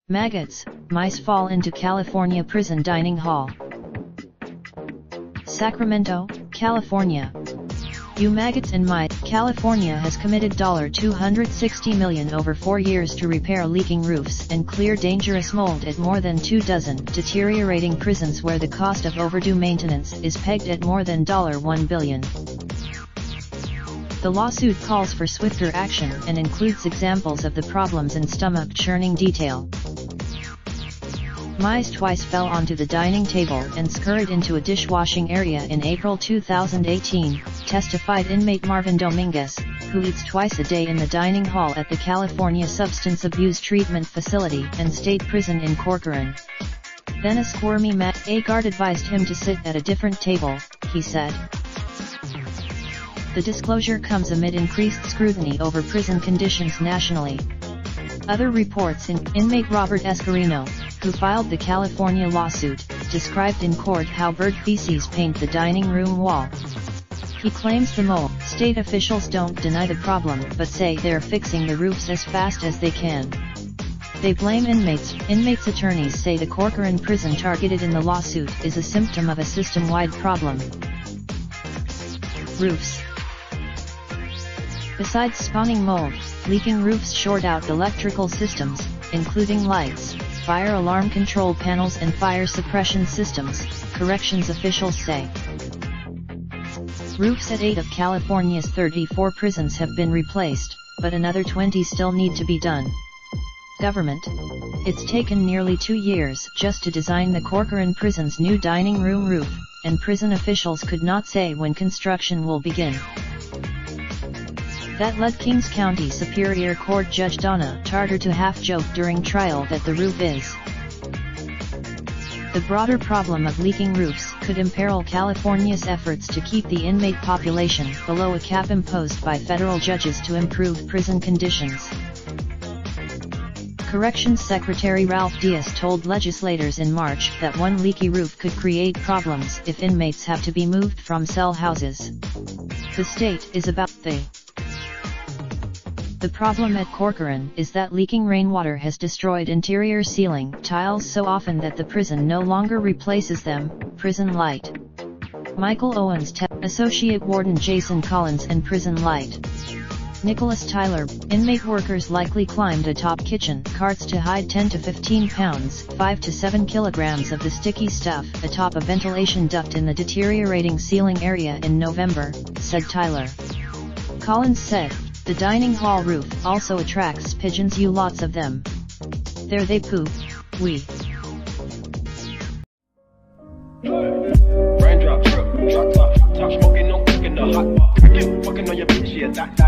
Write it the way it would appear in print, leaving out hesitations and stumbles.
Maggots, mice fall into California prison dining hall. Sacramento, California. Maggots and mice. California has committed $260 million over 4 years to repair leaking roofs and clear dangerous mold at more than 24 deteriorating prisons where the cost of overdue maintenance is pegged at more than $1 billion. The lawsuit calls for swifter action and includes examples of the problems in stomach-churning detail. Mice twice fell onto the dining table and scurried into a dishwashing area in April 2018, testified inmate Marvin Dominguez, who eats twice a day in the dining hall at the California Substance Abuse Treatment Facility and State Prison in Corcoran. Then a squirmy guard advised him to sit at a different table, he said. The disclosure comes amid increased scrutiny over prison conditions nationally. Other reports inmate Robert Escarino, who filed the California lawsuit, described in court how bird feces paint the dining room wall. He claims the mold. State officials don't deny the problem but say they're fixing the roofs as fast as they can. They blame inmates. Inmates' attorneys say the Corcoran prison targeted in the lawsuit is a symptom of a system-wide problem. Roofs. Besides spawning mold, leaking roofs short out electrical systems, including lights, fire alarm control panels and fire suppression systems, corrections officials say. Roofs at 8 of California's 34 prisons have been replaced, but another 20 still need to be done. Government. It's taken nearly 2 years just to design the Corcoran prison's new dining room roof, and prison officials could not say when construction will begin. That led Kings County Superior Court Judge Donna Tartar to half-joke during trial that the roof is. The broader problem of leaking roofs could imperil California's efforts to keep the inmate population below a cap imposed by federal judges to improve prison conditions. Corrections Secretary Ralph Diaz told legislators in March that one leaky roof could create problems if inmates have to be moved from cell houses. The state is about The problem at Corcoran is that leaking rainwater has destroyed interior ceiling tiles so often that the prison no longer replaces them. Prison Light. Michael Owens, Associate Warden Jason Collins and Prison Light. Nicholas Tyler, inmate workers likely climbed atop kitchen carts to hide 10 to 15 pounds, 5 to 7 kilograms of the sticky stuff atop a ventilation duct in the deteriorating ceiling area in November, said Tyler. Collins said, the dining hall roof also attracts pigeons. Lots of them. There they poop. Raindrop, truck top, top smoking, no cooking the hot pot. I keep fucking on your bitch, yeah, that.